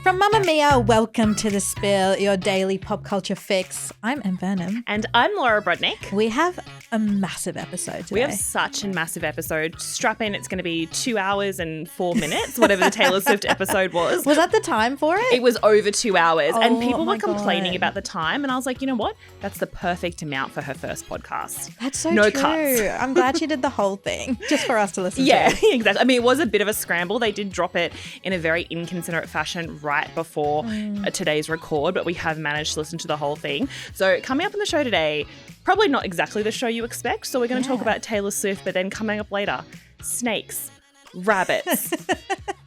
From Mamma Mia, welcome to The Spill, your daily pop culture fix. I'm Em Burnham. And I'm Laura Brodnick. We have a massive episode today. We have such a massive episode. Strap in, it's going to be 2 hours and 4 minutes, whatever the Taylor Swift episode was. Was that the time for it? It was over 2 hours. Oh, and people my were complaining God. about the time. And I was like, you know what? That's the perfect amount for her first podcast. That's so no true. cuts. I'm glad she did the whole thing just for us to listen Yeah, to. exactly. I mean, it was a bit of a scramble. They did drop it in a very inconsiderate fashion right before today's record, but we have managed to listen to the whole thing. So coming up on the show today, probably not exactly the show you expect. So we're going to talk about Taylor Swift, but then coming up later, snakes, rabbits,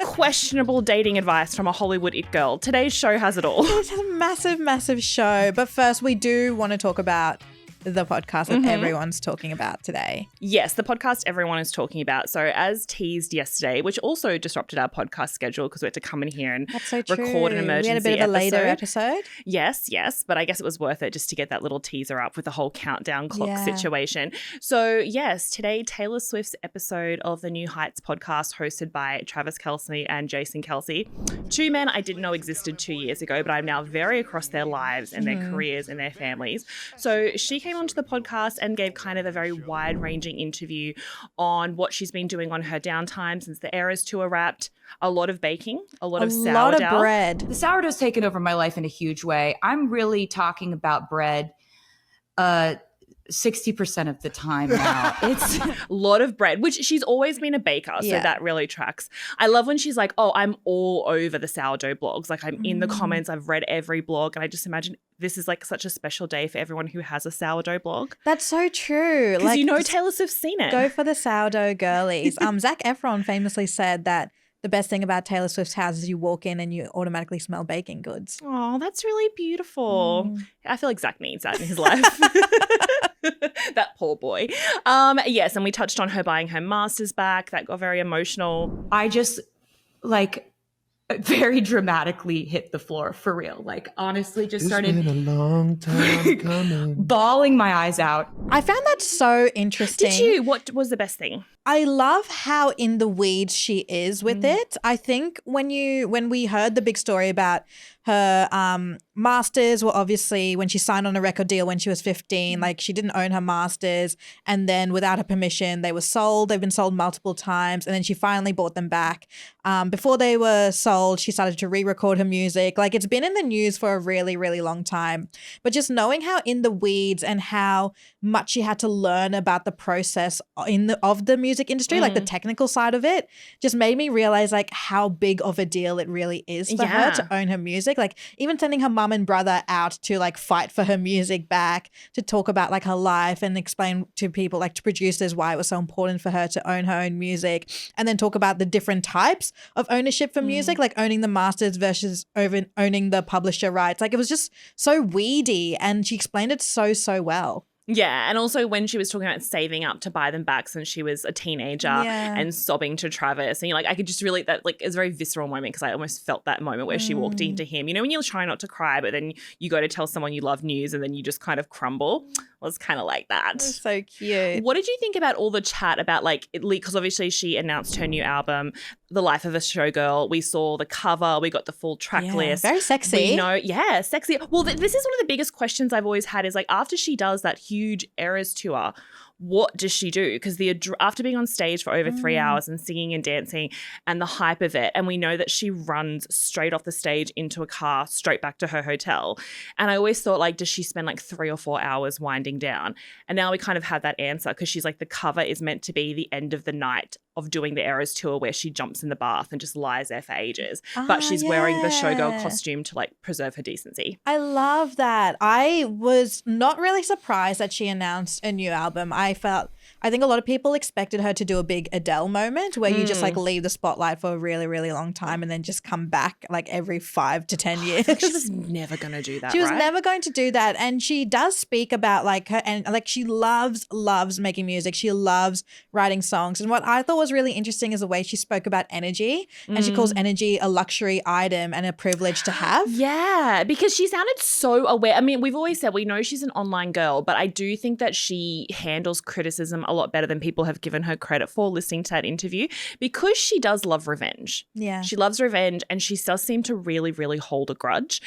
questionable dating advice from a Hollywood it girl. Today's show has it all. It's a massive, massive show. But first, we do want to talk about the podcast that everyone's talking about today. Yes, the podcast everyone is talking about. So as teased yesterday, which also disrupted our podcast schedule because we had to come in here and That's so true. record an emergency We had a bit of a later episode. Yes, but I guess it was worth it just to get that little teaser up with the whole countdown clock Yeah. situation. So yes, today Taylor Swift's episode of the New Heights podcast hosted by Travis Kelce and Jason Kelce. Two men I didn't know existed 2 years ago, but I'm now very across their lives and their careers and their families. So she came onto the podcast and gave kind of a very wide-ranging interview on what she's been doing on her downtime since the Eras tour wrapped. A lot of baking, a lot of sourdough. A lot of bread. The sourdough's taken over my life in a huge way. I'm really talking about bread 60% of the time now. It's A lot of bread, which she's always been a baker, so Yeah. that really tracks. I love when she's like, oh, I'm all over the sourdough blogs. Like I'm in the comments, I've read every blog, and I just imagine this is like such a special day for everyone who has a sourdough blog. That's so true. Because you know just Taylor Swift's seen it. go for the sourdough girlies. Zac Efron famously said that the best thing about Taylor Swift's house is you walk in and you automatically smell baking goods. Oh, that's really beautiful. I feel like Zach needs that in his life. That poor boy. Yes, and we touched on her buying her master's back. That got very emotional. I just like very dramatically hit the floor for real. Like honestly, just It's started been a long time coming. bawling my eyes out. I found that so interesting. Did you? What was the best thing? I love how in the weeds she is with it. I think when we heard the big story about her masters, well, obviously when she signed on a record deal when she was 15, like she didn't own her masters, and then without her permission they were sold. They've been sold multiple times, and then she finally bought them back. Before they were sold, she started to re-record her music. Like it's been in the news for a really, really long time. But just knowing how in the weeds and how much she had to learn about the process of the music industry, like the technical side of it, just made me realize like how big of a deal it really is for her to own her music. Like even sending her mum and brother out to like fight for her music back, to talk about like her life and explain to people, like to producers, why it was so important for her to own her own music, and then talk about the different types of ownership for music, like owning the masters versus owning the publisher rights. Like it was just so weedy, and she explained it so well. Yeah, and also when she was talking about saving up to buy them back since she was a teenager and sobbing to Travis, and you're like, I could just really, that like it's a very visceral moment because I almost felt that moment where she walked into him. You know, when you're trying not to cry, but then you go to tell someone you love news and then you just kind of crumble. Well, it's kind of like that. It was so cute. What did you think about all the chat about like, because obviously she announced her new album, The Life of a Showgirl. We saw the cover, we got the full track list. Very sexy. We know, sexy. Well, this is one of the biggest questions I've always had is like after she does that huge Eras tour, what does she do? Because after being on stage for over 3 hours and singing and dancing and the hype of it, and we know that she runs straight off the stage into a car, straight back to her hotel. And I always thought like, does she spend like 3 or 4 hours winding down? And now we kind of have that answer because she's like, the cover is meant to be the end of the night of doing the Eras tour where she jumps in the bath and just lies there for ages. But she's wearing the showgirl costume to like preserve her decency. I love that. I was not really surprised that she announced a new album. I think a lot of people expected her to do a big Adele moment where you just like leave the spotlight for a really, really long time and then just come back like every 5 to 10 years. She was never going to do that, She was right? never going to do that. And she does speak about like her, and like she loves making music. She loves writing songs. And what I thought was really interesting is the way she spoke about energy. And she calls energy a luxury item and a privilege to have. Yeah, because she sounded so aware. I mean, we've always said we know she's an online girl, but I do think that she handles criticism a a lot better than people have given her credit for listening to that interview, because she does love revenge. Yeah. She loves revenge, and she does seem to really, really hold a grudge,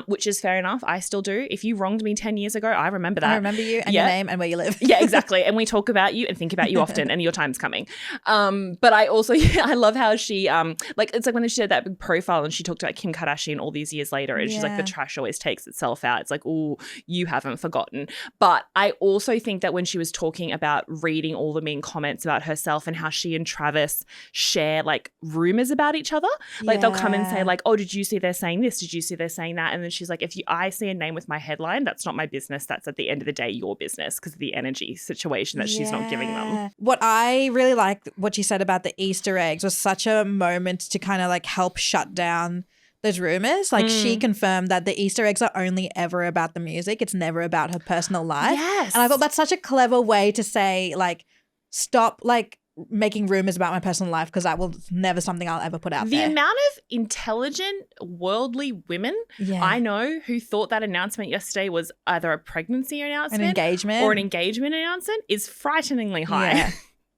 which is fair enough. I still do. If you wronged me 10 years ago, I remember that. I remember you and your name and where you live. Yeah, exactly. And we talk about you and think about you often, and your time's coming. But I also, I love how she, it's like when she did that big profile and she talked about Kim Kardashian all these years later, and she's like, the trash always takes itself out. It's like, oh, you haven't forgotten. But I also think that when she was talking about reading all the mean comments about herself and how she and Travis share like rumors about each other, like they'll come and say like, oh, did you see they're saying this? Did you see they're saying that? And then she's like, I see a name with my headline, that's not my business. That's at the end of the day your business, because of the energy situation that she's not giving them. What I really liked what she said about the Easter eggs was such a moment to kind of like help shut down those rumors. Like she confirmed that the Easter eggs are only ever about the music. It's never about her personal life. Yes. And I thought that's such a clever way to say like, stop like making rumors about my personal life, because that will never something I'll ever put out there. The amount of intelligent, worldly women I know who thought that announcement yesterday was either a pregnancy announcement, an engagement, or an engagement announcement is frighteningly high. Yeah.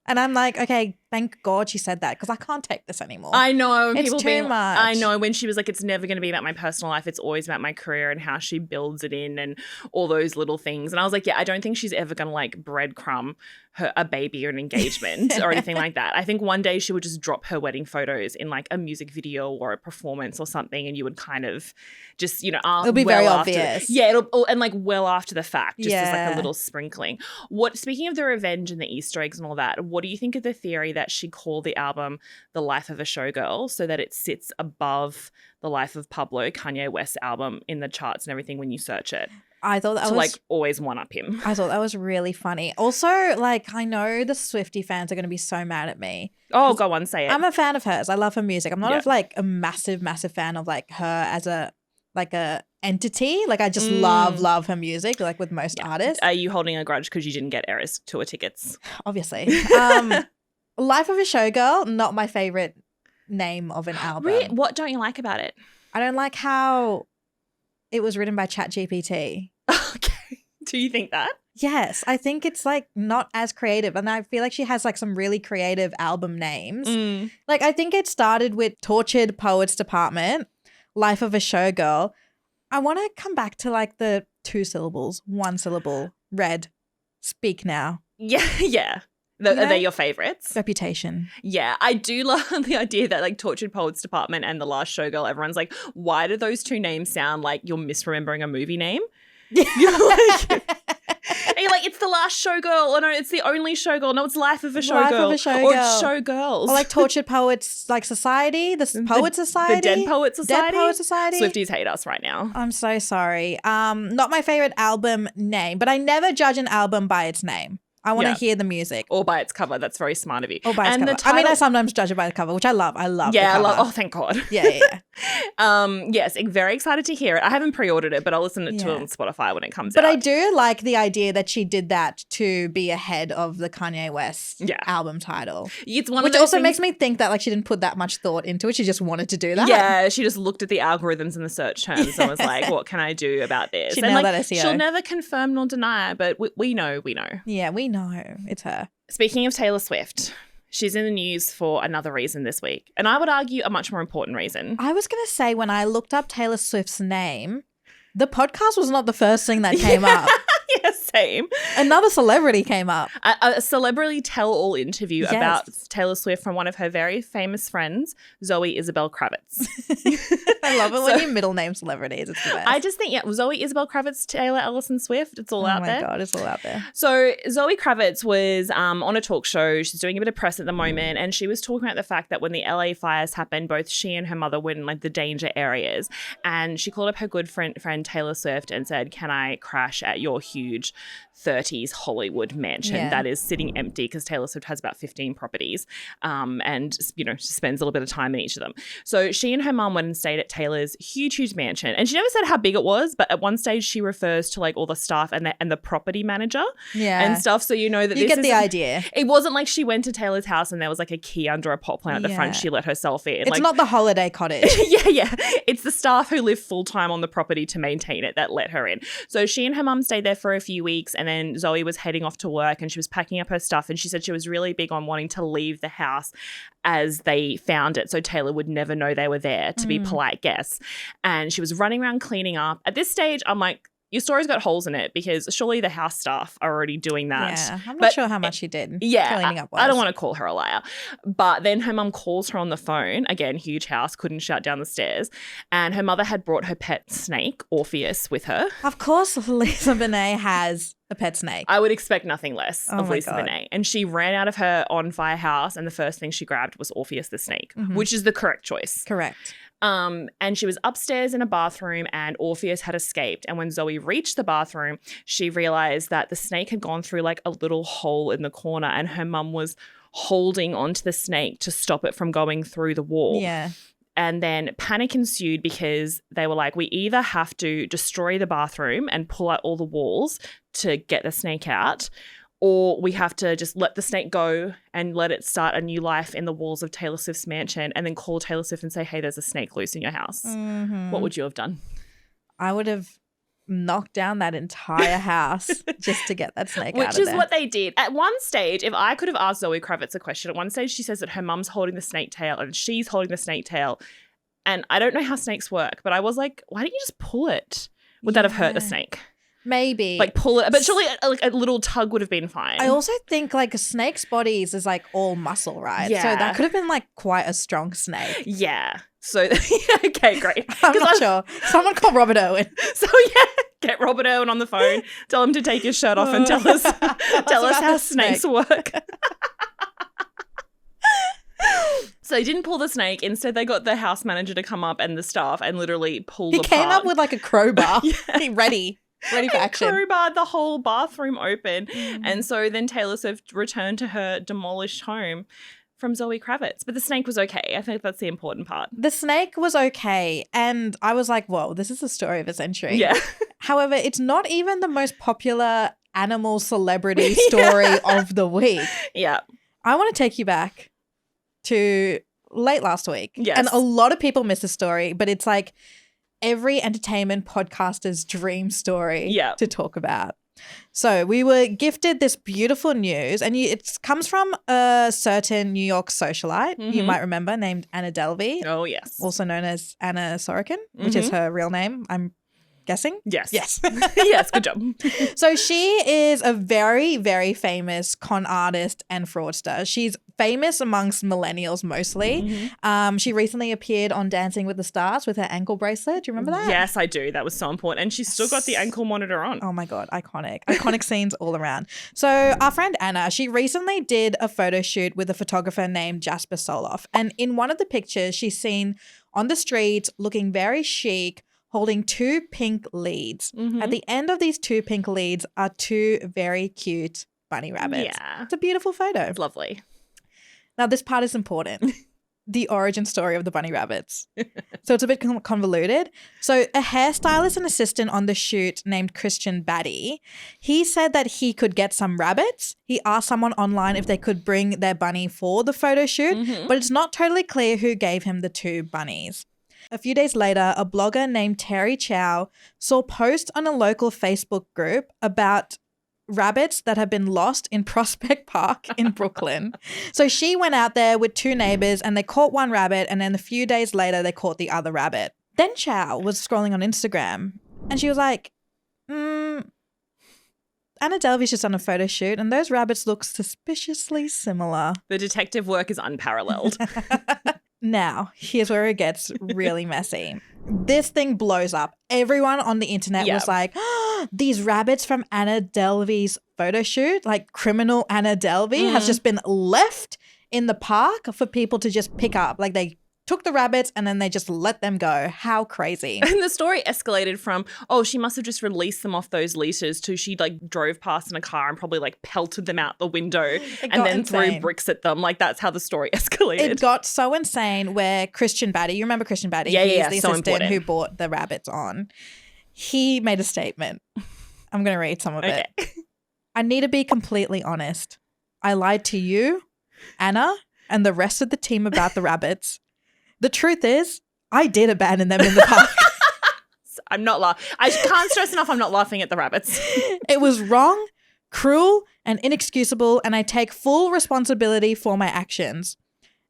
And I'm like, okay, thank God she said that, because I can't take this anymore. I know. It's too much. I know, when she was like, it's never going to be about my personal life. It's always about my career and how she builds it in and all those little things. And I was like, yeah, I don't think she's ever going to like breadcrumb a baby or an engagement or anything like that. I think one day she would just drop her wedding photos in like a music video or a performance or something, and you would kind of just, it'll be very obvious. And like well after the fact, just as like a little sprinkling. Speaking of the revenge and the Easter eggs and all that, what do you think of the theory that she called the album The Life of a Showgirl so that it sits above The Life of Pablo, Kanye West's album, in the charts and everything when you search it? I thought that was like always one up him. I thought that was really funny. Also, like, I know the Swiftie fans are going to be so mad at me. Oh, go on, say it. I'm a fan of hers. I love her music. I'm not like a massive fan of like her as a entity. Like I just love her music, like with most artists. Are you holding a grudge because you didn't get Eras tour tickets? Obviously. Life of a Showgirl, not my favorite name of an album. Really? What don't you like about it? I don't like how it was written by ChatGPT. Okay. Do you think that? Yes. I think it's like not as creative. And I feel like she has like some really creative album names. Like I think it started with Tortured Poets Department, Life of a Showgirl. I want to come back to like the 2 syllables, 1 syllable, Red, Speak Now. Yeah. Are they your favorites? Reputation. Yeah, I do love the idea that like Tortured Poets Department and The Last Showgirl, everyone's like, why do those 2 names sound like you're misremembering a movie name? And you're like, it's The Last Showgirl. Or no, it's The Only Showgirl. No, it's Life of a Showgirl. Life of a Showgirl. Or it's Showgirls. Or like Tortured Poets like Society, the Poet Society. The Dead Poet Society. Dead Poet Society. Swifties hate us right now. I'm so sorry. Not my favorite album name, but I never judge an album by its name. I want to hear the music. Or by its cover. That's very smart of you. Or by its cover. I mean, I sometimes judge it by the cover, which I love. I love the cover. Oh, thank God. Yeah. Yes, very excited to hear it. I haven't pre-ordered it, but I'll listen to it on Spotify when it comes out. But I do like the idea that she did that to be ahead of the Kanye West album title. It's one which of those also things... makes me think that like she didn't put that much thought into it. She just wanted to do that. Yeah, she just looked at the algorithms and the search terms and was like, what can I do about this? She nailed that SEO. She'll never confirm nor deny, but we know. Yeah, we know. It's her. Speaking of Taylor Swift, she's in the news for another reason this week. And I would argue a much more important reason. I was going to say, when I looked up Taylor Swift's name, the podcast was not the first thing that came up. Yeah, same. Another celebrity came up. A celebrity tell-all interview about Taylor Swift from one of her very famous friends, Zoe Isabel Kravitz. I love it when you middle name celebrities. It's the best. I just think, Zoe Isabel Kravitz, Taylor Ellison Swift, it's all out there. Oh my God, it's all out there. So Zoe Kravitz was on a talk show. She's doing a bit of press at the moment, and she was talking about the fact that when the LA fires happened, both she and her mother were in like the danger areas, and she called up her good friend Taylor Swift and said, can I crash at your huge 30s Hollywood mansion that is sitting empty, because Taylor Swift has about 15 properties and she spends a little bit of time in each of them. So she and her mum went and stayed at Taylor's huge mansion, and she never said how big it was, but at one stage she refers to like all the staff and the property manager and stuff, so you know that you get the idea. It wasn't like she went to Taylor's house and there was like a key under a pot plant at the front she let herself in. It's not the holiday cottage. Yeah. It's the staff who live full-time on the property to maintain it that let her in. So she and her mum stayed there for a few weeks. weeks, and then Zoe was heading off to work and she was packing up her stuff, and she said she was really big on wanting to leave the house as they found it so Taylor would never know they were there, to be polite guests. And she was running around cleaning up. At this stage, I'm like, your story's got holes in it because surely the house staff are already doing that. Yeah, I'm not sure how much she did. Yeah, cleaning up I don't want to call her a liar. But then her mum calls her on the phone. Again, huge house, couldn't shout down the stairs. And her mother had brought her pet snake, Orpheus, with her. Of course, Lisa Bonet has a pet snake. I would expect nothing less of my Lisa God. Bonet. And she ran out of her on-fire house, and the first thing she grabbed was Orpheus the snake, which is the correct choice. Correct. And she was upstairs in a bathroom, and Orpheus had escaped. And when Zoe reached the bathroom, she realized that the snake had gone through like a little hole in the corner, and her mum was holding onto the snake to stop it from going through the wall. Yeah. And then panic ensued because they were like, we either have to destroy the bathroom and pull out all the walls to get the snake out, or we have to just let the snake go and let it start a new life in the walls of Taylor Swift's mansion, and then call Taylor Swift and say, hey, there's a snake loose in your house. What would you have done? I would have knocked down that entire house just to get that snake out Which of is there. what they did. At one stage, if I could have asked Zoe Kravitz a question, at one stage she says that her mum's holding the snake tail and she's holding the snake tail. And I don't know how snakes work, but I was like, why don't you just pull it? Would that have hurt the snake? Maybe. Like pull it. But surely a little tug would have been fine. I also think like a snake's bodies is like all muscle, right? Yeah. So that could have been like quite a strong snake. Yeah. So, okay, great. I'm not sure. Someone call Robert Owen. So, yeah, get Robert Owen on the phone, tell him to take his shirt off and tell us how snakes work. So they didn't pull the snake. Instead, they got the house manager to come up and the staff and literally pull He apart. came up with like a crowbar. Ready for action. Crowbarred the whole bathroom open. And so then Taylor Swift returned to her demolished home from Zoe Kravitz. But the snake was okay. I think that's the important part. The snake was okay. And I was like, whoa, this is the story of a century. Yeah. However, it's not even the most popular animal celebrity story of the week. Yeah. I want to take you back to late last week. Yes. And a lot of people miss the story, but it's like every entertainment podcaster's dream story to talk about. So we were gifted this beautiful news, and it comes from a certain New York socialite you might remember, named Anna Delvey. Oh, yes. Also known as Anna Sorokin, which is her real name, I'm guessing. Yes. Yes. Yes, good job. So she is a very, very famous con artist and fraudster. She's famous amongst millennials mostly. She recently appeared on Dancing with the Stars with her ankle bracelet. Do you remember that? Yes, I do. That was so important. And she's still got the ankle monitor on. Oh my God, iconic. Iconic scenes all around. So our friend Anna, she recently did a photo shoot with a photographer named Jasper Soloff. And in one of the pictures, she's seen on the streets looking very chic, holding two pink leads. At the end of these two pink leads are two very cute bunny rabbits. Yeah. It's a beautiful photo. It's lovely. Now, this part is important. The origin story of the bunny rabbits. So it's a bit convoluted. So a hairstylist and assistant on the shoot named Christian Batty, he said that he could get some rabbits. He asked someone online if they could bring their bunny for the photo shoot, but it's not totally clear who gave him the two bunnies. A few days later, a blogger named Terry Chow saw posts on a local Facebook group about rabbits that have been lost in Prospect Park in Brooklyn. So she went out there with two neighbors and they caught one rabbit, and then a few days later they caught the other rabbit. Then Chow was scrolling on Instagram and she was like, Anna Delvey's just on a photo shoot and those rabbits look suspiciously similar. The detective work is unparalleled. Now, here's where it gets really messy. This thing blows up. Everyone on the internet was like, oh, these rabbits from Anna Delvey's photo shoot, like criminal Anna Delvey, has just been left in the park for people to just pick up. Like they took the rabbits and then they just let them go. How crazy. And the story escalated from, oh, she must have just released them off those leashes to she like drove past in a car and probably like pelted them out the window and then threw bricks at them. Like that's how the story escalated. It got so insane where Christian Batty, you remember Christian Batty? Yeah, He's the so assistant important. who brought the rabbits on. He made a statement. I'm going to read some of it. I need to be completely honest. I lied to you, Anna, and the rest of the team about the rabbits. The truth is, I did abandon them in the park. I'm not laughing. I can't stress enough I'm not laughing at the rabbits. It was wrong, cruel, and inexcusable, and I take full responsibility for my actions.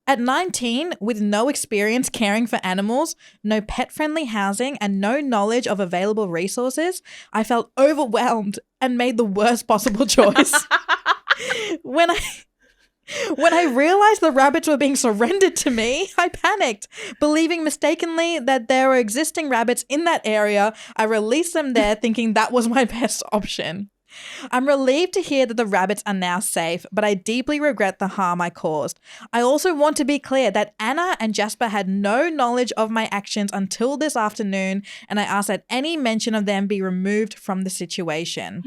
At 19, with no experience caring for animals, no pet-friendly housing, and no knowledge of available resources, I felt overwhelmed and made the worst possible choice. When I realized the rabbits were being surrendered to me, I panicked. Believing mistakenly that there were existing rabbits in that area, I released them there thinking that was my best option. I'm relieved to hear that the rabbits are now safe, but I deeply regret the harm I caused. I also want to be clear that Anna and Jasper had no knowledge of my actions until this afternoon, and I ask that any mention of them be removed from the situation.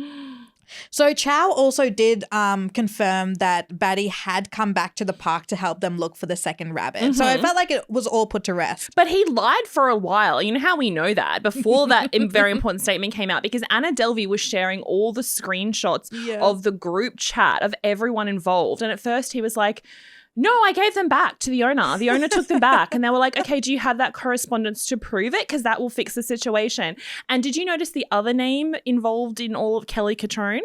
So Chow also did confirm that Batty had come back to the park to help them look for the second rabbit. So I felt like it was all put to rest. But he lied for a while. You know how we know that? Before that very important statement came out, because Anna Delvey was sharing all the screenshots of the group chat of everyone involved. And at first he was like, no, I gave them back to the owner. The owner took them back. And they were like, okay, do you have that correspondence to prove it? Because that will fix the situation. And did you notice the other name involved in all of Kelly Catrone?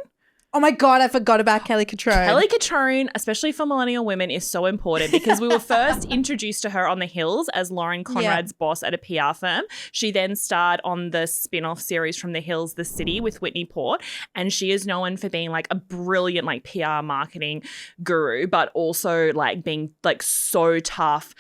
Oh my God, I forgot about Kelly Catrone. Kelly Catrone, especially for millennial women, is so important because we were first introduced to her on The Hills as Lauren Conrad's boss at a PR firm. She then starred on the spin-off series from The Hills, The City with Whitney Port. And she is known for being like a brilliant like PR marketing guru, but also like being like so tough.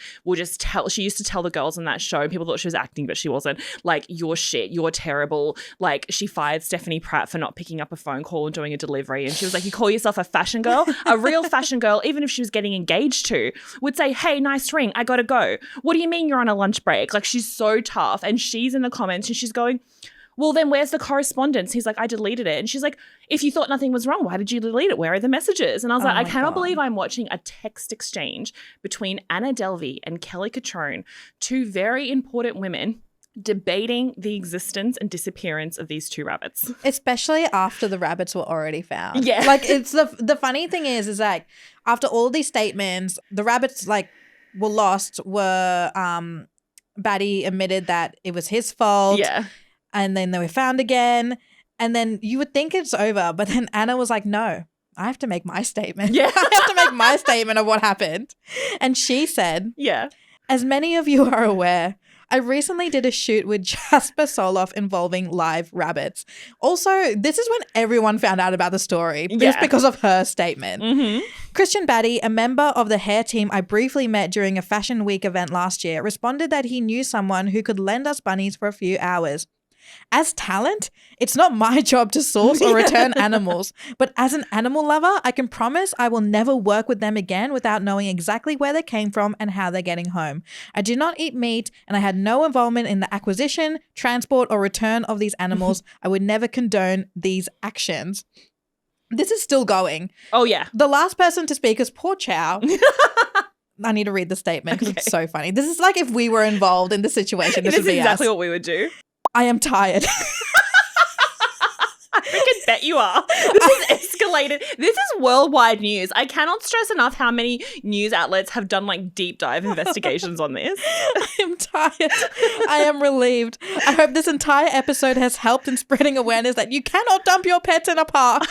She used to tell the girls on that show, people thought she was acting, but she wasn't, like, you're shit, you're terrible. Like, she fired Stephanie Pratt for not picking up a phone call and doing a delivery. And she was like, you call yourself a fashion girl? A real fashion girl, even if she was getting engaged to, would say, hey, nice ring, I gotta go. What do you mean you're on a lunch break? Like, she's so tough. And she's in the comments and she's going, well, then where's the correspondence? He's like, I deleted it. And she's like, if you thought nothing was wrong, why did you delete it? Where are the messages? And I was like, I cannot believe I'm watching a text exchange between Anna Delvey and Kelly Catrone, two very important women, debating the existence and disappearance of these two rabbits. Especially after the rabbits were already found. Yeah. Like, it's the funny thing is like, after all these statements, the rabbits like were lost, Batty admitted that it was his fault. Yeah. And then they were found again. And then you would think it's over. But then Anna was like, no, I have to make my statement. Yeah. I have to make my statement of what happened. And she said, as many of you are aware, I recently did a shoot with Jasper Soloff involving live rabbits. Also, this is when everyone found out about the story, just because of her statement. Christian Batty, a member of the hair team I briefly met during a Fashion Week event last year, responded that he knew someone who could lend us bunnies for a few hours. As talent, it's not my job to source or return animals, but as an animal lover, I can promise I will never work with them again without knowing exactly where they came from and how they're getting home. I do not eat meat, and I had no involvement in the acquisition, transport, or return of these animals. I would never condone these actions. This is still going. Oh, yeah. The last person to speak is poor Chow. I need to read the statement because it's so funny. This is like if we were involved in the situation. This would be exactly us. what we would do. I am tired. I freaking bet you are. This has escalated. This is worldwide news. I cannot stress enough how many news outlets have done like deep dive investigations on this. I am tired. I am relieved. I hope this entire episode has helped in spreading awareness that you cannot dump your pets in a park.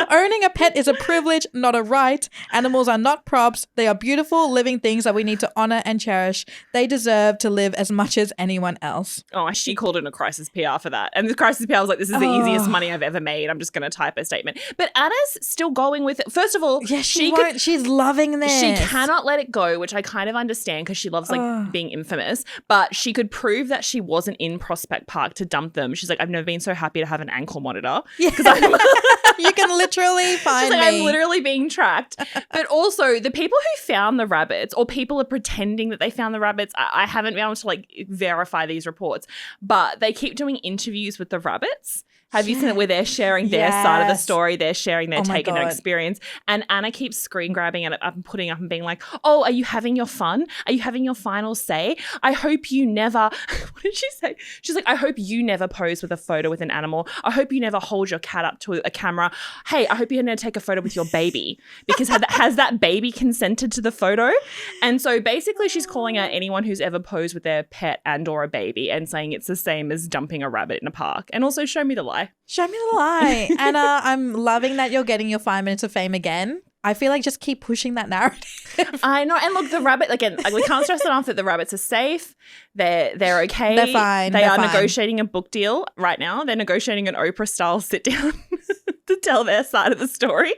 Owning a pet is a privilege, not a right. Animals are not props. They are beautiful, living things that we need to honor and cherish. They deserve to live as much as anyone else. Oh, she called in a crisis PR for that. And the crisis PR was like, this is the easiest money I've ever made. I'm just going to type a statement. But Anna's still going with it. First of all, she's loving this. She cannot let it go, which I kind of understand because she loves like being infamous. But she could prove that she wasn't in Prospect Park to dump them. She's like, I've never been so happy to have an ankle monitor. Yeah. You can literally find me. I'm literally being tracked. But also, the people who found the rabbits, or people are pretending that they found the rabbits, I haven't been able to like verify these reports, but they keep doing interviews with the rabbits. Have you seen it where they're sharing their side of the story? They're sharing their take and their experience. And Anna keeps screen grabbing it up and putting up and being like, oh, are you having your fun? Are you having your final say? I hope you never, what did she say? She's like, I hope you never pose with a photo with an animal. I hope you never hold your cat up to a camera. camera, hey, I hope you're going to take a photo with your baby, because has that baby consented to the photo? And so basically she's calling out anyone who's ever posed with their pet and or a baby and saying it's the same as dumping a rabbit in a park. And also show me the lie. Show me the lie. Anna, I'm loving that you're getting your 5 minutes of fame again. I feel like just keep pushing that narrative. I know. And look, the rabbit, again, like, we can't stress enough that the rabbits are safe. They're okay. They're fine. They They're are fine. negotiating a book deal right now. They're negotiating an Oprah-style sit-down to tell their side of the story.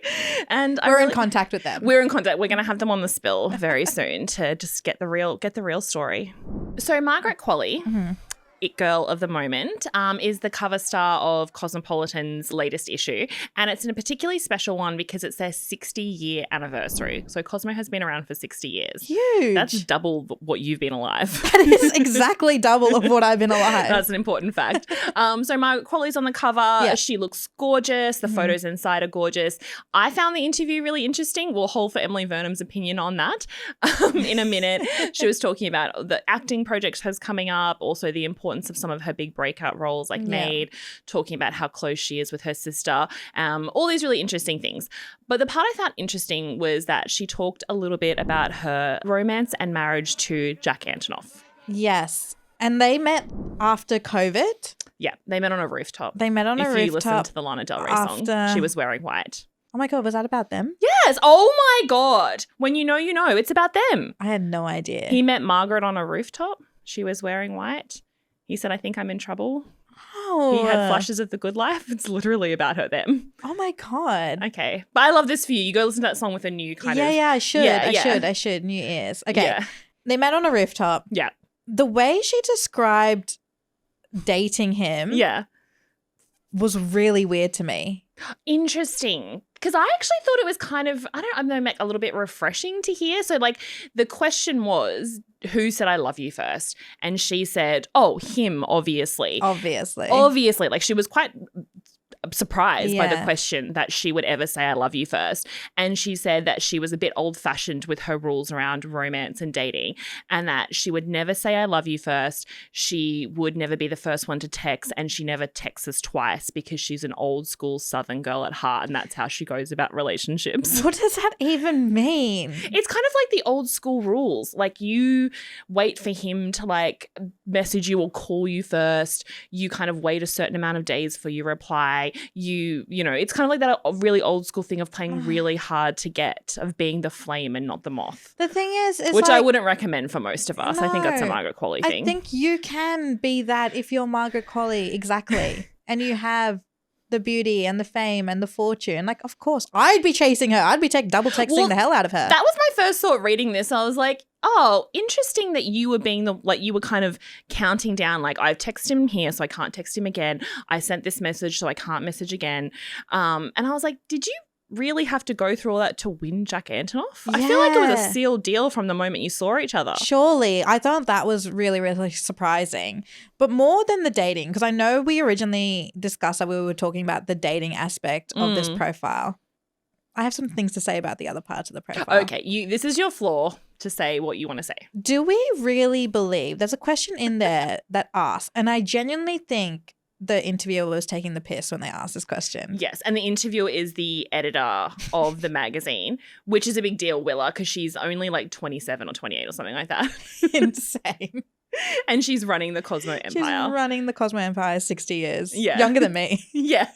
And We're in contact with them. We're in contact. We're going to have them on the spill very soon to just get the real story. So Margaret Qually, it girl of the moment, is the cover star of Cosmopolitan's latest issue. And it's a particularly special one because it's their 60-year anniversary. So Cosmo has been around for 60 years. Huge. That's double what you've been alive. That is exactly double of what I've been alive. That's an important fact. So Margaret Qually's on the cover. Yeah. She looks gorgeous. The photos inside are gorgeous. I found the interview really interesting. We'll hold for Emily Vernham's opinion on that in a minute. She was talking about the acting project has coming up, also the importance of some of her big breakout roles like Maid, talking about how close she is with her sister, all these really interesting things. But the part I found interesting was that she talked a little bit about her romance and marriage to Jack Antonoff. Yes. And they met after COVID. Yeah, they met on a rooftop. They met on a If rooftop. you listen to the Lana Del Rey song, after- she was wearing white. Oh my God, was that about them? Yes. Oh my God. When you know, you know. It's about them. I had no idea. He met Margaret on a rooftop. She was wearing white. He said, I think I'm in trouble. Oh. He had flashes of the good life. It's literally about her, them. Oh my God. Okay. But I love this for you. You go listen to that song with a new kind of. Yeah, I should. Yeah, I should. New ears. Okay. Yeah. They met on a rooftop. Yeah. The way she described dating him was really weird to me. Interesting. Because I actually thought it was kind of, I know, a little bit refreshing to hear. So, like, the question was, who said I love you first? And she said, oh, him, obviously. Obviously. Like, she was quite surprised by the question that she would ever say I love you first. And she said that she was a bit old-fashioned with her rules around romance and dating, and that she would never say I love you first. She would never be the first one to text, and she never texts us twice because she's an old school Southern girl at heart, and that's how she goes about relationships. What does that even mean? It's kind of like the old school rules. Like, you wait for him to like message you or call you first. You kind of wait a certain amount of days for your reply. You know, it's kind of like that really old school thing of playing really hard to get, of being the flame and not the moth. The thing is which like, I wouldn't recommend for most of us. I think that's a No. Margaret Qually thing. I think you can be that if you're Margaret Qually, exactly. And you have the beauty and the fame and the fortune. Like, of course, I'd be chasing her. I'd be double texting the hell out of her. That was my first thought reading this. I was like, oh, interesting that you were being you were kind of counting down, like, I've texted him here, so I can't text him again. I sent this message, so I can't message again. And I was like, did you really have to go through all that to win Jack Antonoff? I feel like it was a sealed deal from the moment you saw each other. Surely. I thought that was really, really surprising. But more than the dating, because I know we originally discussed that we were talking about the dating aspect of this profile. I have some things to say about the other parts of the profile. Okay, this is your floor to say what you want to say. Do we really believe, there's a question in there that asks, and I genuinely think the interviewer was taking the piss when they asked this question. Yes, and the interviewer is the editor of the magazine, which is a big deal, Willa, because she's only like 27 or 28 or something like that. Insane. And she's running the Cosmo Empire. She's running the Cosmo Empire 60 years. Yeah. Younger than me. Yeah.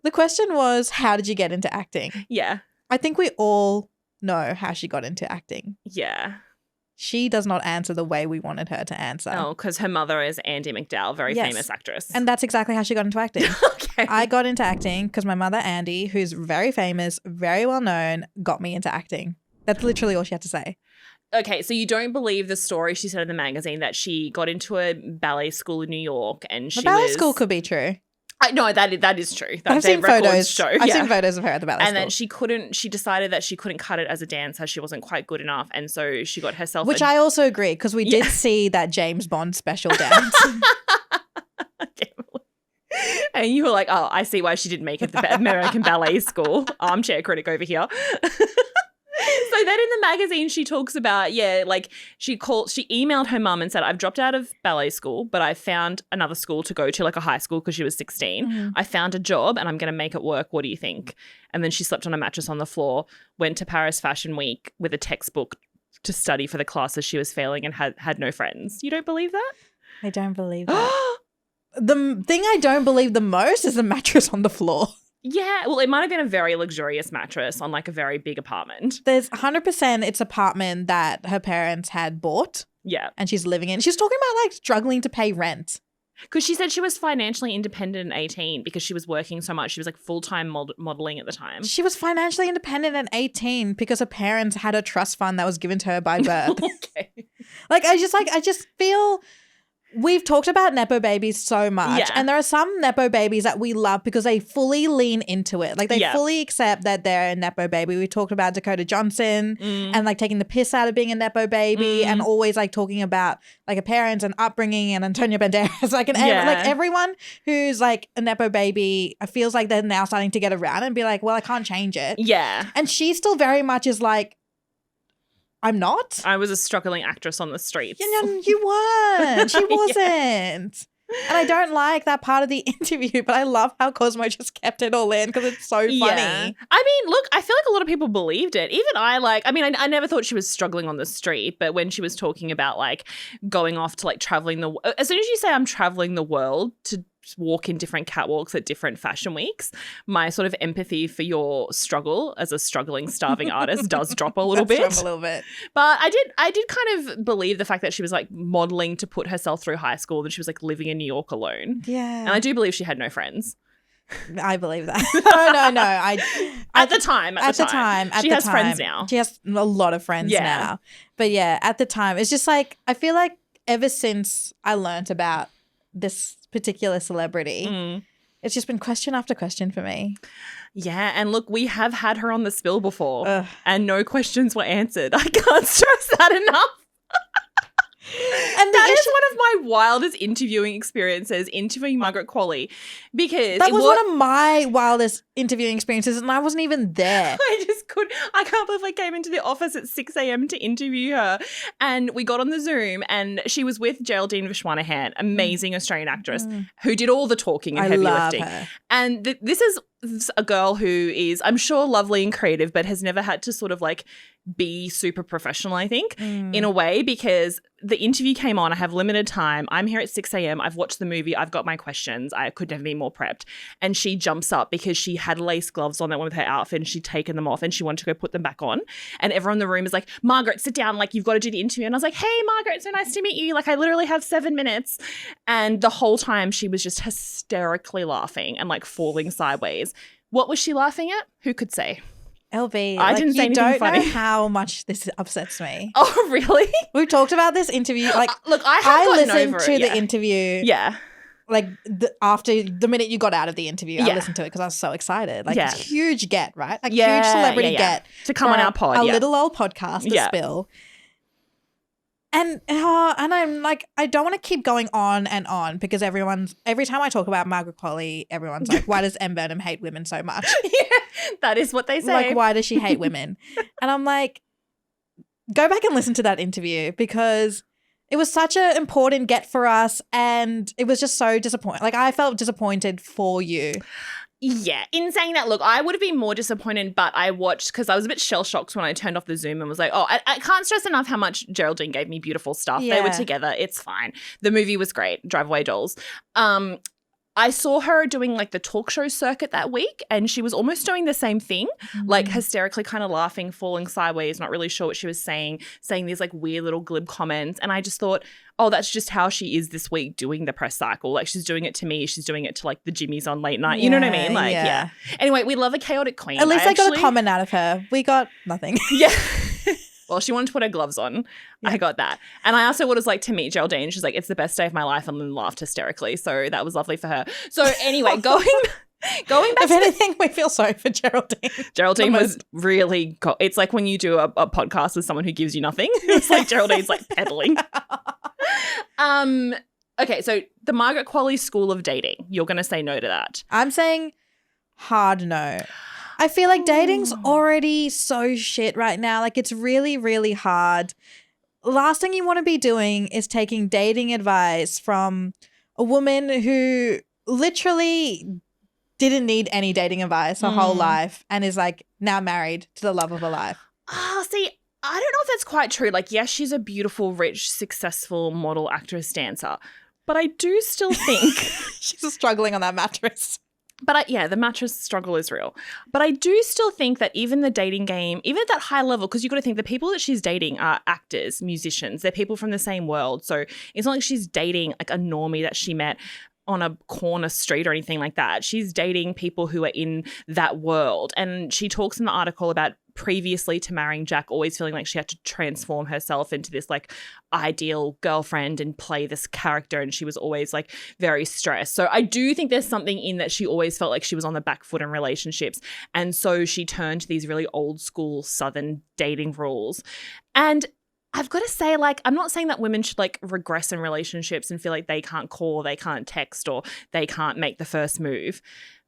The question was, how did you get into acting? Yeah. I think we all know how she got into acting. Yeah. She does not answer the way we wanted her to answer. Oh, because her mother is Andie MacDowell, very famous actress. And that's exactly how she got into acting. Okay. I got into acting because my mother, Andie, who's very famous, very well known, got me into acting. That's literally all she had to say. Okay, so you don't believe the story she said in the magazine that she got into a ballet school in New York and she The ballet was... school could be true. No, that is true. I've seen photos. I've Yeah. seen photos of her at the ballet And school. then she decided that she couldn't cut it as a dancer. She wasn't quite good enough. And so she got herself Which I also agree, because we did see that James Bond special dance. And you were like, oh, I see why she didn't make it to the American Ballet School. Armchair critic over here. So then in the magazine she talks about, like she emailed her mum and said, I've dropped out of ballet school, but I found another school to go to, like a high school, because she was 16. I found a job and I'm going to make it work. What do you think? And then she slept on a mattress on the floor, went to Paris Fashion Week with a textbook to study for the classes she was failing, and had no friends. You don't believe that? I don't believe that. The thing I don't believe the most is the mattress on the floor. Yeah, well, it might have been a very luxurious mattress on like a very big apartment. There's 100% it's apartment that her parents had bought. Yeah. And she's living in. She's talking about like struggling to pay rent. Because she said she was financially independent at 18 because she was working so much. She was like full-time modeling at the time. She was financially independent at 18 because her parents had a trust fund that was given to her by birth. Okay. I just feel we've talked about Nepo babies so much, and there are some Nepo babies that we love because they fully lean into it. Like they fully accept that they're a Nepo baby. We talked about Dakota Johnson and like taking the piss out of being a Nepo baby and always like talking about like her parents and upbringing, and Antonio Banderas. Like everyone who's like a Nepo baby feels like they're now starting to get around and be like, well, I can't change it. Yeah. And she still very much is like, I'm not. I was a struggling actress on the streets. You weren't. She wasn't. And I don't like that part of the interview, but I love how Cosmo just kept it all in because it's so funny. Yeah. I mean, look, I feel like a lot of people believed it. Even I never thought she was struggling on the street, but when she was talking about like going off to like traveling as soon as you say I'm traveling the world to walk in different catwalks at different fashion weeks, my sort of empathy for your struggle as a struggling, starving artist does drop a little bit. Drop a little bit. But I did kind of believe the fact that she was like modeling to put herself through high school, and she was like living in New York alone. Yeah. And I do believe she had no friends. I believe that. No. At the time. She has friends now. She has a lot of friends now. But yeah, at the time, it's just like, I feel like ever since I learnt about this particular celebrity, it's just been question after question for me. Yeah, and look, we have had her on the spill before and no questions were answered. I can't stress that enough. And that is one of my wildest interviewing experiences, interviewing Margaret Qually, because that was one of my wildest interviewing experiences, and I wasn't even there. I can't believe I came into the office at 6 a.m. to interview her, and we got on the Zoom, and she was with Geraldine Vishwanahan, amazing Australian actress who did all the talking and heavy lifting. Her. And this is a girl who is, I'm sure, lovely and creative, but has never had to sort of like be super professional, I think, in a way, because the interview came on. I have limited time. I'm here at 6 a.m. I've watched the movie. I've got my questions. I could never be more prepped. And she jumps up because she had lace gloves on that one with her outfit, and she'd taken them off and she wanted to go put them back on. And everyone in the room is like, Margaret, sit down. Like, you've got to do the interview. And I was like, hey, Margaret, so nice to meet you. Like, I literally have 7 minutes. And the whole time she was just hysterically laughing and like falling sideways. What was she laughing at? Who could say? LV, I didn't say anything funny. You don't know how much this upsets me. Oh, really? We've talked about this interview. Like, look, I listened to the interview. Yeah. Like after the minute you got out of the interview, I listened to it because I was so excited. Like, it's a huge get, right? Like, huge celebrity get to come on our pod. A little old podcast to spill. And I'm like, I don't want to keep going on and on because every time I talk about Margaret Qually, everyone's like, why does M. Burnham hate women so much? That is what they say. Like, why does she hate women? And I'm like, go back and listen to that interview because it was such an important get for us, and it was just so disappointing. Like, I felt disappointed for you. Yeah. In saying that, look, I would have been more disappointed, but I watched because I was a bit shell-shocked when I turned off the Zoom and was like, I can't stress enough how much Geraldine gave me beautiful stuff. Yeah. They were together. It's fine. The movie was great. Drive Away Dolls. I saw her doing like the talk show circuit that week, and she was almost doing the same thing, like hysterically kind of laughing, falling sideways, not really sure what she was saying these like weird little glib comments. And I just thought, oh, that's just how she is this week doing the press cycle. Like, she's doing it to me. She's doing it to like the Jimmys on late night. You know what I mean? Like, yeah. Anyway, we love a chaotic queen. At least I got a comment out of her. We got nothing. Yeah. Well, she wanted to put her gloves on. Yeah. I got that. And I asked her what it was like to meet Geraldine. She's like, it's the best day of my life, and then laughed hysterically. So that was lovely for her. So anyway, going back if anything, we feel sorry for Geraldine. Geraldine was really it's like when you do a podcast with someone who gives you nothing. It's like Geraldine's like peddling. Okay, so the Margaret Qually school of dating. You're going to say no to that. I'm saying hard no. I feel like dating's already so shit right now. Like it's really, really hard. Last thing you want to be doing is taking dating advice from a woman who literally didn't need any dating advice her whole life and is like now married to the love of her life. See, I don't know if that's quite true. Like, yes, she's a beautiful, rich, successful model, actress, dancer. But I do still think she's struggling on that mattress. But the mattress struggle is real. But I do still think that even the dating game, even at that high level, because you've got to think the people that she's dating are actors, musicians. They're people from the same world. So it's not like she's dating like a normie that she met on a corner street or anything like that. She's dating people who are in that world. And she talks in the article about previously to marrying Jack, always feeling like she had to transform herself into this like ideal girlfriend and play this character. And she was always like very stressed. So I do think there's something in that she always felt like she was on the back foot in relationships. And so she turned to these really old school Southern dating rules. And I've got to say, like, I'm not saying that women should like regress in relationships and feel like they can't call, they can't text, or they can't make the first move.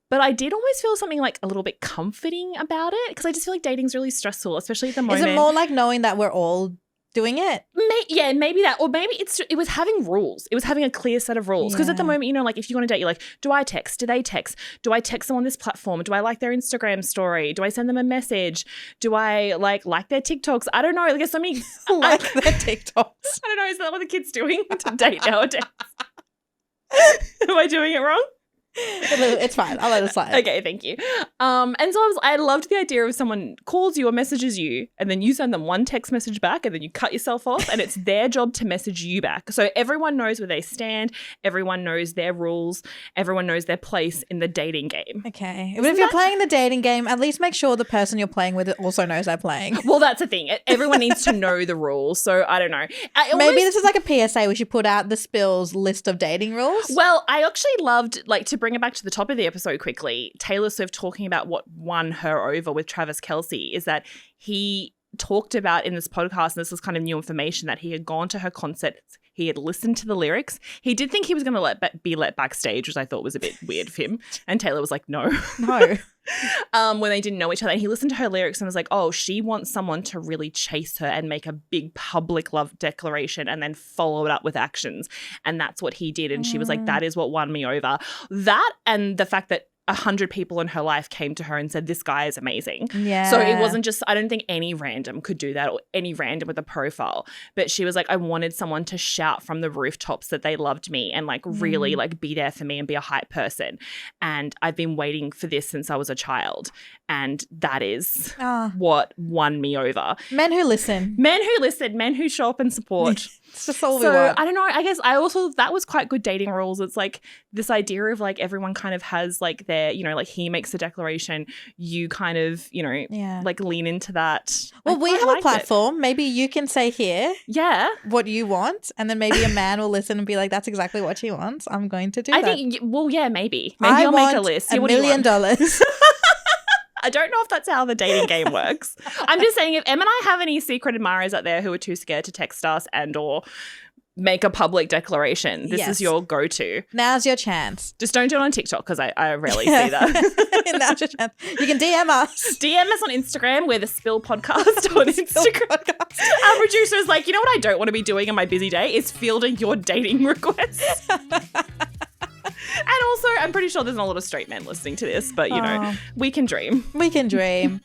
But I did always feel something like a little bit comforting about it because I just feel like dating's really stressful, especially at the moment. Is it more like knowing that we're all doing it? Maybe that. Or maybe it was having rules. It was having a clear set of rules. Because at the moment, you know, like if you want to date, you're like, do I text? Do they text? Do I text them on this platform? Do I like their Instagram story? Do I send them a message? Do I like their TikToks? I don't know. Like there's so many like their TikToks. I don't know. Is that what the kid's doing to date nowadays? Am I doing it wrong? It's fine. I'll let it slide. Okay, thank you. And so I loved the idea of someone calls you or messages you and then you send them one text message back and then you cut yourself off and it's their job to message you back. So everyone knows where they stand. Everyone knows their rules. Everyone knows their place in the dating game. Okay. But if you're playing the dating game, at least make sure the person you're playing with also knows they're playing. Well, that's the thing. Everyone needs to know the rules. So I don't know. Maybe this is like a PSA. We should put out the Spills list of dating rules. Well, I actually loved, like, to bring it back to the top of the episode quickly, Taylor Swift talking about what won her over with Travis Kelce is that he talked about in this podcast, and this was kind of new information, that he had gone to her concerts, he had listened to the lyrics. He did think he was going to be let backstage, which I thought was a bit weird of him. And Taylor was like, no. When they didn't know each other. And he listened to her lyrics and was like, oh, she wants someone to really chase her and make a big public love declaration and then follow it up with actions. And that's what he did. And she was like, that is what won me over. That and the fact that 100 people in her life came to her and said, this guy is amazing. Yeah. So it wasn't just, I don't think any random could do that, or any random with a profile. But she was like, I wanted someone to shout from the rooftops that they loved me and like really like be there for me and be a hype person. And I've been waiting for this since I was a child. And that is what won me over. Men who listen. Men who show up and support. It's just all we want. I don't know. I guess I also, that was quite good dating rules. It's like this idea of like everyone kind of has like their, you know, like he makes a declaration, you kind of, you know, like lean into that. Well, we have a platform. Maybe you can say here what you want, and then maybe a man will listen and be like, that's exactly what she wants. I'm going to do that. I think, well, yeah, maybe. Maybe I'll make a list. $1 million. I don't know if that's how the dating game works. I'm just saying, if Em and I have any secret admirers out there who are too scared to text us and or make a public declaration, this is your go-to. Now's your chance. Just don't do it on TikTok because I rarely see that. Now's your chance. You can DM us. DM us on Instagram. We're the Spill Podcast on Instagram. Our producer's like, you know what I don't want to be doing on my busy day is fielding your dating requests. And also, I'm pretty sure there's not a lot of straight men listening to this, but, you know, we can dream. We can dream.